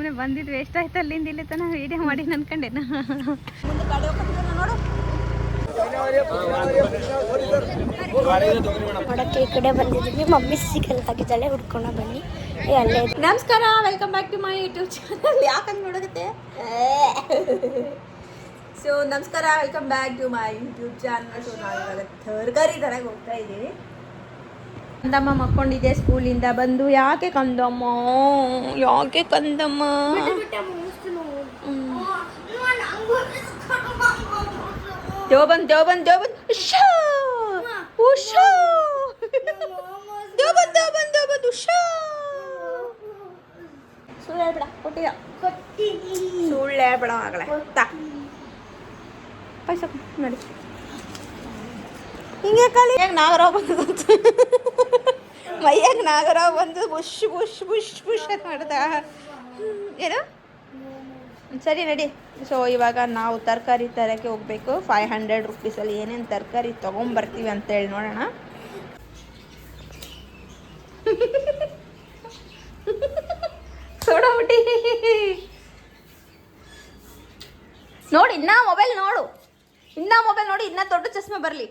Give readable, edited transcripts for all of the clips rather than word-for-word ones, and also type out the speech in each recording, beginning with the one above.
ಸುಮ್ಮನೆ ಬಂದಿದ್ವಿ ಎಷ್ಟಾಯ್ತು ಅಲ್ಲಿಂದ ಇಲ್ಲಿ ತನಕ ವಿಡಿಯೋ ಮಾಡಿ ಅನ್ಕೊಂಡೆ ನೋಡಕ್ಕೆ ಈ ಕಡೆ ಬಂದಿದ್ದೀವಿ. ಮಮ್ಮಿ ಸಿಗಲ್ ಆಗಿದ್ದಾಳೆ, ಹುಡ್ಕೊಂಡ ಬನ್ನಿ ಅಲ್ಲೇ. ನಮಸ್ಕಾರ, welcome back to my YouTube channel. ಯಾಕಂಗೆ ನೋಡೋಗುತ್ತೆ? ಸೊ ನಮಸ್ಕಾರ, welcome back to my YouTube channel. So ನಾವು ಇವಾಗ ತರಕಾರಿ ತರಕ್ಕೆ ಹೋಗ್ತಾ ಇದ್ದೀವಿ. ಕಂದಮ್ಮ ಮಕ್ಕೊಂಡಿದ್ದೆ ಸ್ಕೂಲಿಂದ ಬಂದು. ಯಾಕೆ ಕಂದಮ್ಮ ದೇವಬಂದ್ ಉಷಾ ಉಷಾ ದೇವಬಂದ್ ಉಷಾ. ಸುಳ್ಳು ಹೇಳ್ಬೇಡ, ಕೊಟ್ಟಿದ ಸುಳ್ಳು ಹೇಳ್ಬೇಡ ಆಗಲೇ ಪೈಸ ನೋಡಿ. ಹಿಂಗೆ ಕಾಲಿ ನಾಗರಾವ್ ಬಂದು ಮೈಯಾಗ ನಾಗರಾವ್ ಬಂದು ಬುಷ್ ಬುಷ್ ಬುಷ್ ಬುಷ್ ಅಂತ ಮಾಡ್ದ. ಏನು ಸರಿ ನಡಿ. ಸೊ ಇವಾಗ ನಾವು ತರಕಾರಿ ತರಕ್ಕೆ ಹೋಗ್ಬೇಕು. 500 ರುಪೀಸಲ್ಲಿ ಏನೇನು ತರಕಾರಿ ತೊಗೊಂಬರ್ತೀವಿ ಅಂತೇಳಿ ನೋಡೋಣ. ಸೋಡಾಬಿಟ್ಟಿ ನೋಡಿ, ಇನ್ನ ಮೊಬೈಲ್ ನೋಡು, ಇನ್ನ ದೊಡ್ಡ ಚಸ್ಮೆ ಬರಲಿ.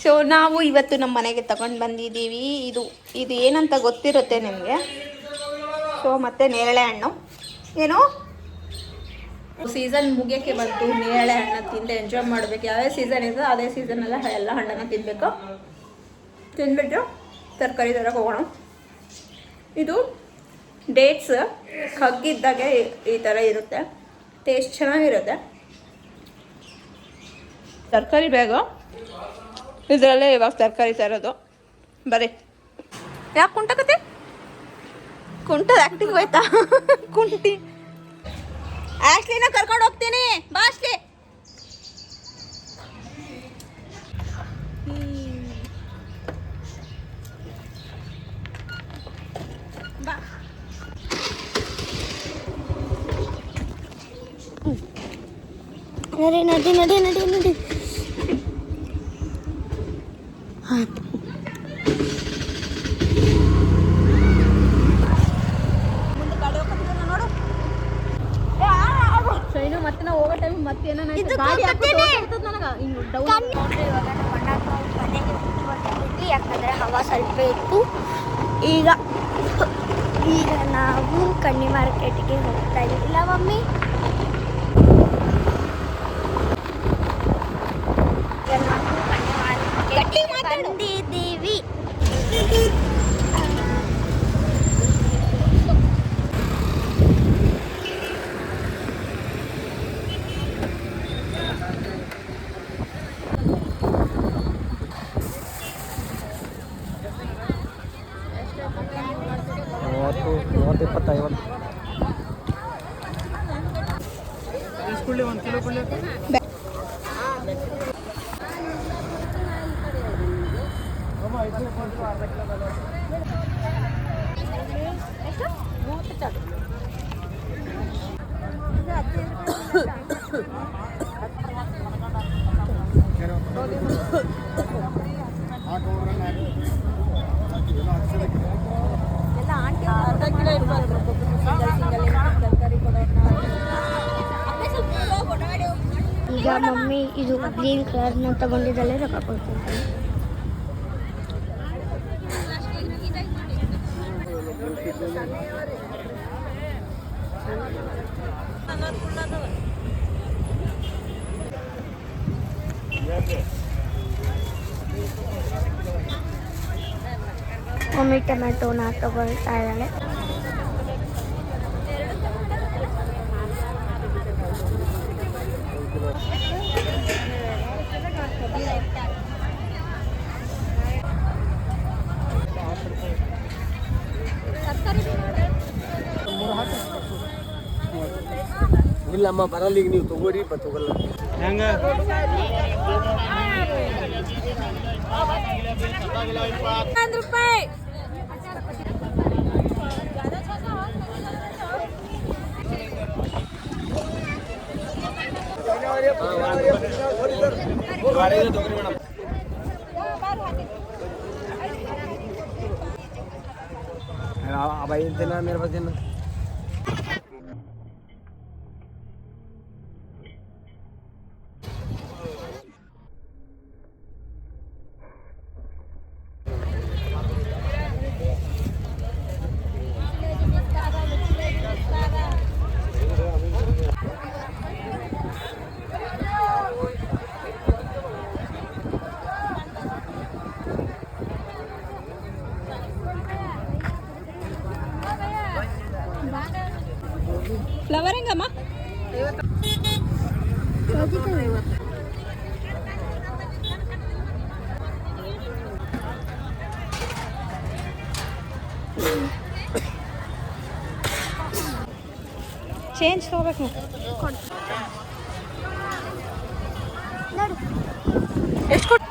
ಸೊ ನಾವು ಇವತ್ತು ನಮ್ಮ ಮನೆಗೆ ತಗೊಂಡು ಬಂದಿದ್ದೀವಿ. ಇದು ಏನಂತ ಗೊತ್ತಿರುತ್ತೆ ನಿಮಗೆ. ಸೊ ಮತ್ತೆ ನೇರಳೆ ಹಣ್ಣು. ಏನು ಸೀಸನ್ ಮುಗಿಯೋಕ್ಕೆ ಬಂತು. ನೇರಳೆ ಹಣ್ಣು ತಿಂದು ಎಂಜಾಯ್ ಮಾಡಬೇಕು. ಯಾವ್ಯಾವ ಸೀಸನ್ ಇದೆ ಅದೇ ಸೀಸನಲ್ಲ ಎಲ್ಲ ಹಣ್ಣನ್ನು ತಿನ್ನಬೇಕು. ತಿಂದ್ಬಿಟ್ಟು ತರಕಾರಿ ತರಕ್ಕೆ ಹೋಗೋಣ. ಇದು ಡೇಟ್ಸ್ ಕಗ್ಗಿದ್ದಾಗೆ ಈ ಥರ ಇರುತ್ತೆ. ಟೇಸ್ಟ್ ಚೆನ್ನಾಗಿರುತ್ತೆ. ತರಕಾರಿ ಬ್ಯಾಗು ಇದರಲ್ಲೇ ಇವಾಗ ತರಕಾರಿ ತರೋದು. ಬರೀ ಯಾಕೆ ಕುಂಟಕತೆ? ಕುಂಟದ ಆಕ್ಟಿಂಗ್ ಹೋಯ್ತಾ? ಕುಂಟಿ ಆಶ್ಲಿನ ಕರ್ಕೊಂಡು ಹೋಗ್ತೀನಿ. ಬಾ ಆಶ್ಲಿ. ಬಾ. ನಡಿ. ಮತ್ತೆ ನಾವು ಹೋಗೋ ಟೈಮ್ ಮತ್ತೆ ಯಾಕಂದ್ರೆ ಹವಾ ಸ್ವಲ್ಪ ಇತ್ತು. ಈಗ ನಾವು ಕಣ್ಣಿ ಮಾರ್ಕೆಟ್ಗೆ ಹೋಗ್ತಾ ಇದ್ದೀವಿಲ್ಲ ಮಮ್ಮಿ. ಬಂದಿದ್ದೀವಿ. ಈಗ ಮಮ್ಮಿ ಇದು ಗ್ರೀನ್ ಕಲರ್ನ ತಗೊಂಡಿದ್ದಲ್ಲೇ ರೊಕ್ಕ ಕೊಡ್ತೀನಿ. ಮಮ್ಮಿ ಟೊಮೆಟೋನ ತಗೊಳ್ತಾ ಇದ್ದಾಳೆ. ಇಲ್ಲಮ್ಮ ಬರಲ್ಲ. ಈಗ ನೀವು ತಗೋರಿ ತಗೋಲ್ಲ. ಹೆಂಗ ₹100. भाई देना मेरे पास देना ಫ್ಲವರ್ ಹೆಂಗಮ್ಮ? ಚೇಂಜ್ ತಗೋಬೇಕು ಎಷ್ಟು ಕೊಟ್ಟು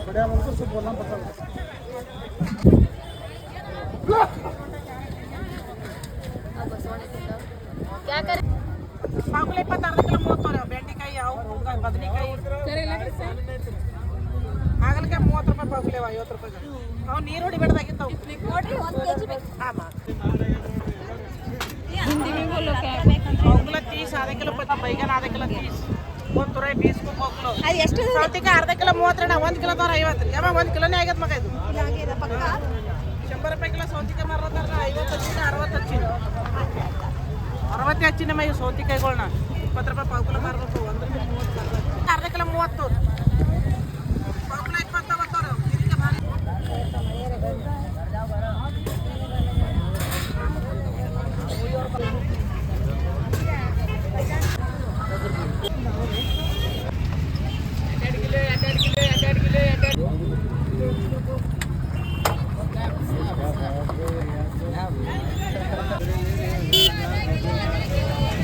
बढ़िया बोलते सब बोलना पड़ता है ಪಾವುಲೆ 26 ಕಿಲೋ 30 ಬೆಂಡೆಕಾಯಿ ಅವು ಬದನೆಕಾಯಿ ಹಾಗಲಕಾಯಿ 30 ರೂಪಾಯಿ ಪಾವುಲೆ 50 ರೂಪಾಯಿ ಅವು ನೀರು ಹೊಡಿಬೇಡ್ದಾಗಿತ್ತು ನೋಡ್ರಿ 1 ಕೆಜಿ ಬೇಕು पावला 30 आधा किलो पत्ता बैगन आधा किलो 30 ಒಂದು ತುರಾಯಿ 20 को किलो ಅದು ಎಷ್ಟು ಸೌತೆಕಾಯಿ ಅರ್ಧ ಕಿಲೋ 32 1 ಕಿಲೋ 50 ಯಮ್ಮ 1 ಕಿಲೋನೇ ಆಗೈತೆ ಮಗ ಇದು ಆಗಿದೆ ಪಕ್ಕ 100 ರೂಪಾಯಿ ಕಿಲೋ ಸೌತೆಕಾಯಿ ಮಾರತಾರ 50 ಹಚ್ಚಿನ 60 ಹಚ್ಚಿನ 60 ಹಚ್ಚಿನ ಮೈ ಸೌತೆಕಾಯಿಗಳನ್ನ 20 ರೂಪಾಯಿ ಪಾವು ಕಿಲೋ ಮಾರಬೇಕು 1 ರೂಪಾಯಿ 30 ಅರ್ಧ ಕಿಲೋ 30 ಪಾವು ಕಿಲೋ 20 ತಗೋತಾರ ಇದಕ್ಕೆ ಭಾರಿ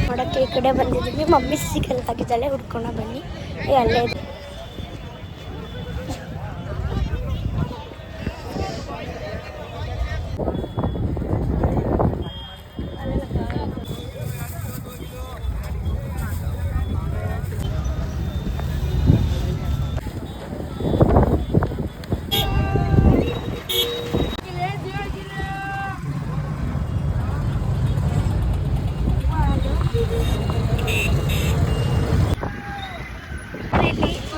ನೋಡೋಕ್ಕೆ ಈ ಕಡೆ ಬಂದಿದ್ದೀವಿ. ಮಮ್ಮಿ ಸಿಗಲ್ ಆಗಿದ್ದಾಳೆ, ಹುಡ್ಕೊಂಡು ಬನ್ನಿ. ಅಲ್ಲೇ ಇದೆ.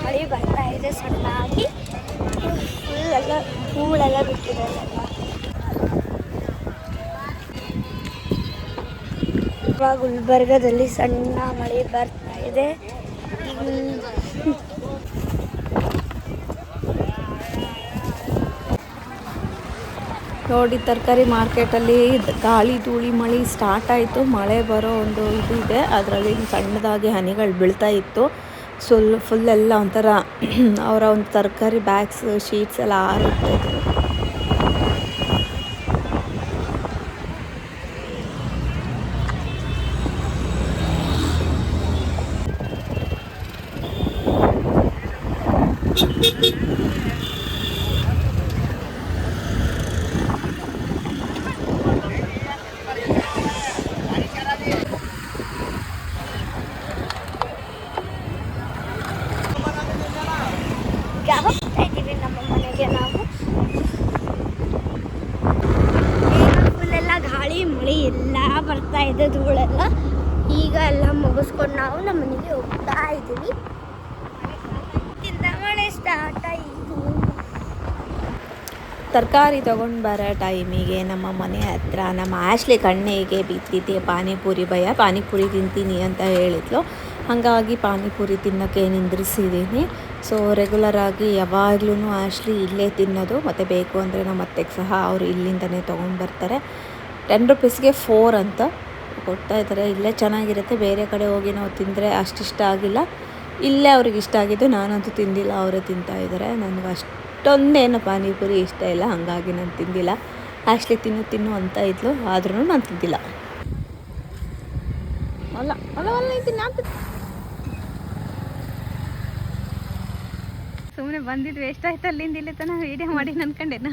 ಮಳೆ ಬರ್ತಾ ಇದೆ ಸಣ್ಣಾಗಿ, ಫುಲ್ಲೆಲ್ಲ ಹೂಳೆಲ್ಲ ಬಿಟ್ಟಿದೆ. ಇವಾಗ ಗುಲ್ಬರ್ಗದಲ್ಲಿ ಸಣ್ಣ ಮಳೆ ಬರ್ತಾ ಇದೆ. ನೋಡಿ, ತರಕಾರಿ ಮಾರ್ಕೆಟಲ್ಲಿ ಗಾಳಿ ಧೂಳಿ ಮಳೆ ಸ್ಟಾರ್ಟ್ ಆಯಿತು. ಮಳೆ ಬರೋ ಒಂದು ಇದು ಇದೆ, ಅದರಲ್ಲಿ ಸಣ್ಣದಾಗಿ ಹನಿಗಳು ಬೀಳ್ತಾ ಇತ್ತು. ಫುಲ್ಲೆಲ್ಲ ಒಂಥರ ಅವರ ಒಂದು ತರಕಾರಿ ಬ್ಯಾಗ್ಸ್ ಶೀಟ್ಸ್ ಎಲ್ಲ ಆರುತ್ತಾಯಿದ್ರು. ಹೋಗ್ತಾ ಇದ್ದೀವಿ ನಮ್ಮ ಮನೆಗೆ ನಾವು. ಫುಲ್ಲೆಲ್ಲ ಗಾಳಿ ಮಳೆ ಎಲ್ಲ ಬರ್ತಾ ಇದೆ, ಧೂಳೆಲ್ಲ. ಈಗ ಎಲ್ಲ ಮುಗಿಸ್ಕೊಂಡು ನಾವು ನಮ್ಮ ಮನೆಗೆ ಹೋಗ್ತಾ ಇದ್ದೀವಿ. ಮಳೆ ಸ್ಟಾರ್ಟ್ ಆಯಿತು. ತರಕಾರಿ ತೊಗೊಂಡು ಬರೋ ಟೈಮಿಗೆ ನಮ್ಮ ಮನೆ ಹತ್ರ ನಮ್ಮ ಆಶ್ಲಿ ಕಣ್ಣಿಗೆ ಬಿದ್ದಿದ್ದೆ ಪಾನಿಪುರಿ ಭಯ. ಪಾನಿಪುರಿ ತಿಂತೀನಿ ಅಂತ ಹೇಳಿದ್ಲು, ಹಾಗಾಗಿ ಪಾನಿಪುರಿ ತಿನ್ನೋಕ್ಕೆ ನಿಂದ್ರಿಸಿದ್ದೀನಿ. ಸೊ ರೆಗ್ಯುಲರಾಗಿ ಯಾವಾಗ್ಲೂ ಆಶ್ಲಿ ಇಲ್ಲೇ ತಿನ್ನೋದು, ಮತ್ತು ಬೇಕು ಅಂದರೆ ನಮ್ಮ ಅತ್ತೆಗೆ ಸಹ ಅವರು ಇಲ್ಲಿಂದನೇ ತೊಗೊಂಡು ಬರ್ತಾರೆ. 10 ರೂಪೀಸ್ಗೆ 4 ಅಂತ ಕೊಡ್ತಾ ಇದ್ದಾರೆ. ಇಲ್ಲೇ ಚೆನ್ನಾಗಿರುತ್ತೆ. ಬೇರೆ ಕಡೆ ಹೋಗಿ ನಾವು ತಿಂದರೆ ಅಷ್ಟಿಷ್ಟ ಆಗಿಲ್ಲ. ಇಲ್ಲೇ ಅವ್ರಿಗೆ ಇಷ್ಟ ಆಗಿದ್ದು, ನಾನಂತೂ ತಿಂದಿಲ್ಲ, ಅವರೇ ತಿಂತಾಯಿದ್ದಾರೆ. ನನಗೆ ಅಷ್ಟೊಂದೇನು ಪಾನಿಪುರಿ ಇಷ್ಟ ಇಲ್ಲ, ಹಾಗಾಗಿ ನಾನು ತಿಂದಿಲ್ಲ. ಆಶ್ಲಿ ತಿನ್ನು ಅಂತ ಇದ್ಲು, ಆದ್ರೂ ನಾನು ತಿಂದಿಲ್ಲ. ಅಲ್ಲ ಅಲ್ಲ ಅಲ್ಲ, ಸುಮ್ಮನೆ ಬಂದಿದ್ದು ವೇಸ್ಟ್ ಆಯ್ತು ಅಲ್ಲಿಂದ ಇಲ್ಲಿ ತನಕ ವೀಡಿಯೋ ಮಾಡಿ ಅನ್ಕೊಂಡೇನ.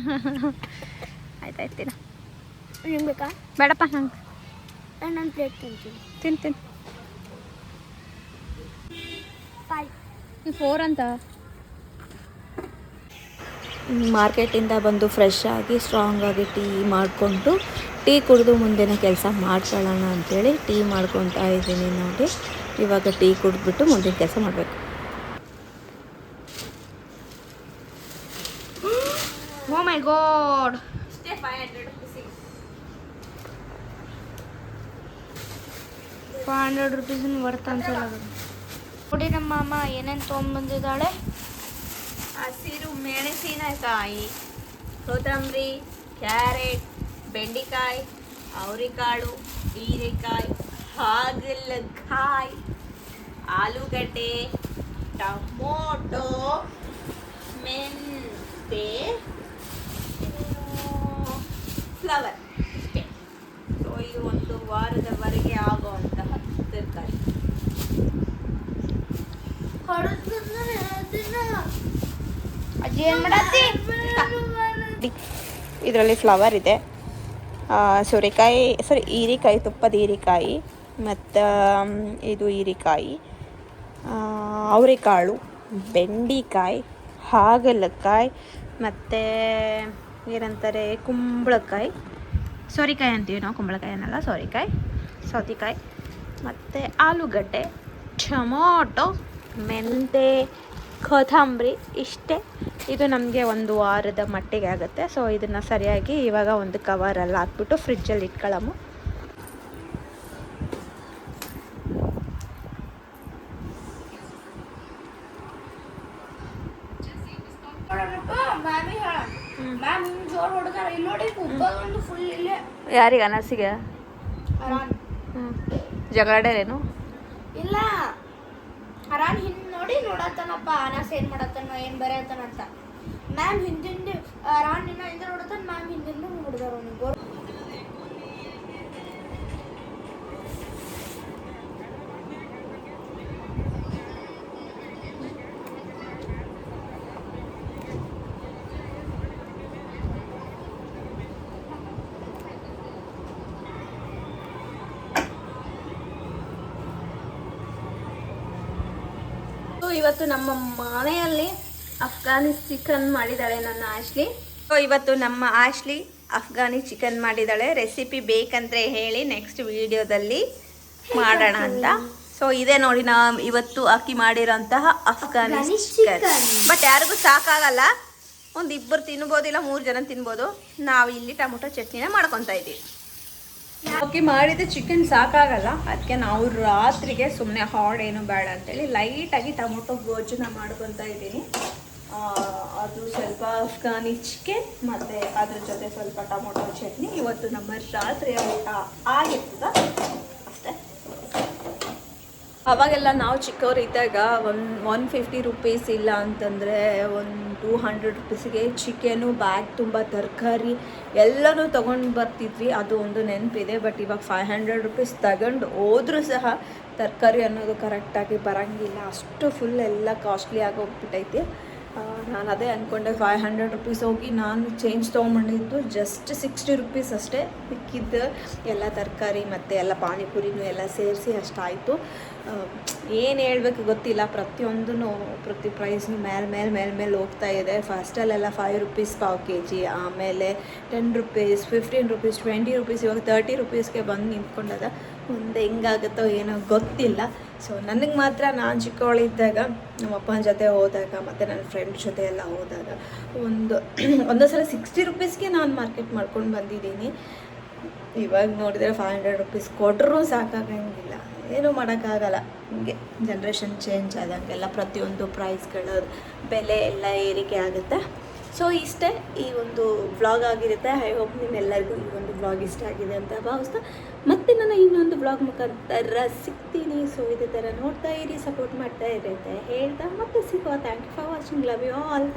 ಆಯ್ತಾಯ್ತಿನ ನಿಂಗೆ ಬೇಕಾ? ಬೇಡಪ್ಪ ನಂಗೆ ನಾನು ಪ್ಲೇಟ್ ತಿಂತೀನಿ. ತಿಂತೀನಿ. 5 4 ಅಂತ. ಮಾರ್ಕೆಟಿಂದ ಬಂದು ಫ್ರೆಶ್ ಆಗಿ ಸ್ಟ್ರಾಂಗ್ ಆಗಿ ಟೀ ಮಾಡಿಕೊಂಡು ಟೀ ಕುಡಿದು ಮುಂದಿನ ಕೆಲಸ ಮಾಡ್ಕೊಳ್ಳೋಣ ಅಂಥೇಳಿ ಟೀ ಮಾಡ್ಕೊತಾ ಇದ್ದೀನಿ ನೋಡಿ. ಇವಾಗ ಟೀ ಕುಡಿದ್ಬಿಟ್ಟು ಮುಂದಿನ ಕೆಲಸ ಮಾಡಬೇಕು. ಓ ಮೈ ಗಾಡ್, 500 ರುಪೀಸಿನ ವರ್ತ್ ಅನ್ಸಲ್ಲ. ನೋಡಿ ನಮ್ಮ ಅಮ್ಮ ಏನೇನು ತೊಗೊಂಡ್ಬಂದಿದ್ದಾಳೆ. ಹಸಿರು ಮೆಣಸಿನಕಾಯಿ, ಕೊತ್ತಂಬರಿ, ಕ್ಯಾರೆಟ್, ಬೆಂಡೆಕಾಯಿ, ಅವರೆಕಾಳು, ಹೀರೆಕಾಯಿ, ಹಾಗಲಕಾಯಿ, ಆಲೂಗಡ್ಡೆ, ಟೊಮೊಟೊ, ಮೆಂತೆ, ಫ್ಲವರ್. ಇಷ್ಟೇ. ಸೊ ಇದು ಒಂದು ವಾರದವರೆಗೆ ಆಗುವಂತಹ ತರಕಾರಿ. ಅಜ್ಜಿ ಏನು ಮಾಡತ್ತಿ? ಇದರಲ್ಲಿ ಫ್ಲವರ್ ಇದೆ, ಸೋರೆಕಾಯಿ, ಹೀರೆಕಾಯಿ, ತುಪ್ಪದ ಹೀರೆಕಾಯಿ, ಮತ್ತು ಇದು ಹೀರೆಕಾಯಿ, ಅವರೆಕಾಳು, ಬೆಂಡೆಕಾಯಿ, ಹಾಗಲಕಾಯಿ, ಮತ್ತು ಏನಂತಾರೆ ಕುಂಬಳಕಾಯಿ, ಸೋರೆಕಾಯಿ ಅಂತೀವಿ ನಾವು, ಕುಂಬಳಕಾಯಿ ಅನ್ನಲ್ಲ, ಸೋರೆಕಾಯಿ, ಸೌತೆಕಾಯಿ, ಮತ್ತು ಆಲೂಗಡ್ಡೆ, ಟೊಮೊಟೊ, ಮೆಂತೆ, ಕೊತ್ತಂಬರಿ. ಇಷ್ಟೇ. ಇದು ನಮಗೆ ಒಂದು ವಾರದ ಮಟ್ಟಿಗೆ ಆಗುತ್ತೆ. ಸೊ ಇದನ್ನು ಸರಿಯಾಗಿ ಇವಾಗ ಒಂದು ಕವರಲ್ಲಿ ಹಾಕ್ಬಿಟ್ಟು ಫ್ರಿಜ್ಜಲ್ಲಿ ಇಟ್ಕೊಳ್ಳಮ್ಮ. ಯಾರಿಗೆ ಅನಸಿಗೆ ಜಗಳಾಡೇನು? ಇಲ್ಲ, ಅರಾನ್ ಹಿಂದೆ ನೋಡಿ ನೋಡತ್ತನಪ್ಪ ಅನಾಸ್ ಏನು ಮಾಡತ್ತನ ಏನು ಬರೆಯತ್ತನಂತ. ಮ್ಯಾಮ್ ಹಿಂದಿಂದ ಅರಾನ್ ನಿನ್ನ ಹಿಂದೆ ನೋಡತ್ತಾನ, ಮ್ಯಾಮ್ ಹಿಂದಿಂದ ನೋಡಿದಾರ ಅವನಿಗೆ. ಇವತ್ತು ನಮ್ಮ ಮನೆಯಲ್ಲಿ ಅಫ್ಘಾನಿ ಚಿಕನ್ ಮಾಡಿದ್ದಾಳೆ ನನ್ನ ಆಶ್ಲಿ. ಸೊ ಇವತ್ತು ನಮ್ಮ ಆಶ್ಲಿ ಅಫ್ಘಾನಿ ಚಿಕನ್ ಮಾಡಿದ್ದಾಳೆ. ರೆಸಿಪಿ ಬೇಕಂದ್ರೆ ಹೇಳಿ, ನೆಕ್ಸ್ಟ್ ವಿಡಿಯೋದಲ್ಲಿ ಮಾಡೋಣ ಅಂತ. ಸೊ ಇದೇ ನೋಡಿ ನಾವು ಇವತ್ತು ಅಕ್ಕಿ ಮಾಡಿರೋಂತಹ ಅಫ್ಘಾನಿ ಚಿಕನ್. ಬಟ್ ಯಾರಿಗೂ ಸಾಕಾಗಲ್ಲ, ಒಂದು 2 ತಿನ್ಬೋದು, ಇಲ್ಲ 3 ಜನ ತಿನ್ಬೋದು. ನಾವು ಇಲ್ಲಿ ಟೊಮೊಟೊ ಚಟ್ನಿನ ಮಾಡ್ಕೊತಾ ಇದ್ದೀವಿ. ಅಕ್ಕಿ ಮಾಡಿದ ಚಿಕನ್ ಸಾಕಾಗಲ್ಲ, ಅದಕ್ಕೆ ನಾವು ರಾತ್ರಿಗೆ ಸುಮ್ಮನೆ ಹಾರ್ಡ್ ಏನು ಬೇಡ ಅಂತೇಳಿ ಲೈಟಾಗಿ ಟೊಮೊಟೊ ಗೊಜ್ಜನ್ನ ಮಾಡ್ಕೊತಾ ಇದ್ದೀನಿ. ಅದು ಸ್ವಲ್ಪ ಅಫ್ಘಾನಿ ಚಿಕನ್ ಮತ್ತು ಅದ್ರ ಜೊತೆ ಸ್ವಲ್ಪ ಟೊಮೊಟೊ ಚಟ್ನಿ. ಇವತ್ತು ನಮ್ಮ ರಾತ್ರಿಯ ಊಟ ಆಗಿರ್ತದ ಅಷ್ಟೇ. ಅವಾಗೆಲ್ಲ ನಾವು ಚಿಕ್ಕವ್ರು ಇದ್ದಾಗ 150 ರುಪೀಸ್ ಇಲ್ಲ ಅಂತಂದರೆ 200 ರುಪೀಸಿಗೆ ಚಿಕನು, ಬ್ಯಾಗ್ ತುಂಬ ತರಕಾರಿ ಎಲ್ಲನೂ ತೊಗೊಂಡು ಬರ್ತಿದ್ವಿ. ಅದು ಒಂದು ನೆನಪಿದೆ. ಬಟ್ ಇವಾಗ 500 ರುಪೀಸ್ ತಗೊಂಡು ಹೋದ್ರೂ ಸಹ ತರಕಾರಿ ಅನ್ನೋದು ಕರೆಕ್ಟಾಗಿ ಬರೋಂಗಿಲ್ಲ. ಅಷ್ಟು ಫುಲ್ ಎಲ್ಲ ಕಾಸ್ಟ್ಲಿ ಆಗೋಗ್ಬಿಟ್ಟೈತಿ. ನಾನು ಅದೇ ಅಂದ್ಕೊಂಡೆ 500 ರುಪೀಸ್ ಹೋಗಿ ನಾನು ಚೇಂಜ್ ತೊಗೊಂಬಂದಿದ್ದು ಜಸ್ಟ್ 60 ರುಪೀಸ್ ಅಷ್ಟೇ. ಮಿಕ್ಕಿದ್ದು ಎಲ್ಲ ತರಕಾರಿ ಮತ್ತು ಎಲ್ಲ ಪಾನಿಪುರಿನೂ ಎಲ್ಲ ಸೇರಿಸಿ ಅಷ್ಟಾಯಿತು. ಏನು ಹೇಳಬೇಕು ಗೊತ್ತಿಲ್ಲ, ಪ್ರತಿ ಪ್ರೈಸ್ನು ಮೇಲೆ ಹೋಗ್ತಾ ಇದೆ. ಫಸ್ಟಲ್ಲೆಲ್ಲ 5 ರುಪೀಸ್ ಪಾವ್ kg, ಆಮೇಲೆ 10 ರುಪೀಸ್, 15 ರುಪೀಸ್, 20 ರುಪೀಸ್, ಇವಾಗ 30 ರುಪೀಸ್ಗೆ ಬಂದು ನಿಂತ್ಕೊಂಡದ. ಮುಂದೆ ಹೆಂಗಾಗುತ್ತೋ ಏನೋ ಗೊತ್ತಿಲ್ಲ. ಸೊ ನನಗೆ ಮಾತ್ರ ನಾನು ಚಿಕ್ಕವಳಿದ್ದಾಗ ನಮ್ಮ ಅಪ್ಪನ ಜೊತೆ ಹೋದಾಗ ಮತ್ತು ನನ್ನ ಫ್ರೆಂಡ್ ಜೊತೆ ಎಲ್ಲ ಹೋದಾಗ ಒಂದೊಂದು ಸಲ 60 ರುಪೀಸ್ಗೆ ನಾನು ಮಾರ್ಕೆಟ್ ಮಾಡ್ಕೊಂಡು ಬಂದಿದ್ದೀನಿ. ಇವಾಗ ನೋಡಿದರೆ 500 ರುಪೀಸ್ ಕೊಟ್ಟರೂ ಸಾಕಾಗಂಗಿಲ್ಲ. ಏನೂ ಮಾಡೋಕ್ಕಾಗಲ್ಲ. ಹಿಂಗೆ ಜನ್ರೇಷನ್ ಚೇಂಜ್ ಆದಂಗೆಲ್ಲ ಪ್ರತಿಯೊಂದು ಪ್ರೈಸ್ಗಳ ಬೆಲೆ ಎಲ್ಲ ಏರಿಕೆ ಆಗುತ್ತೆ. ಸೊ ಇಷ್ಟೇ ಈ ಒಂದು ವ್ಲಾಗ್ ಆಗಿರುತ್ತೆ. ಐ ಹೋಪ್ ನಿಮ್ಮೆಲ್ಲರಿಗೂ ಈ ಒಂದು ವ್ಲಾಗ್ ಇಷ್ಟ ಆಗಿದೆ ಅಂತ ಭಾವಿಸ್ತಾ ಮತ್ತೆ ನಾನು ಇನ್ನೊಂದು ವ್ಲಾಗ್ ಮುಖಾಂತರ ಸಿಗ್ತೀನಿ. ಸೊ ಇದೇ ಥರ ನೋಡ್ತಾ ಇರಿ, ಸಪೋರ್ಟ್ ಮಾಡ್ತಾ ಇರಿ ಅಂತ ಹೇಳ್ತಾ ಮತ್ತೆ ಸಿಗುವ. Thank you for watching. Love you all.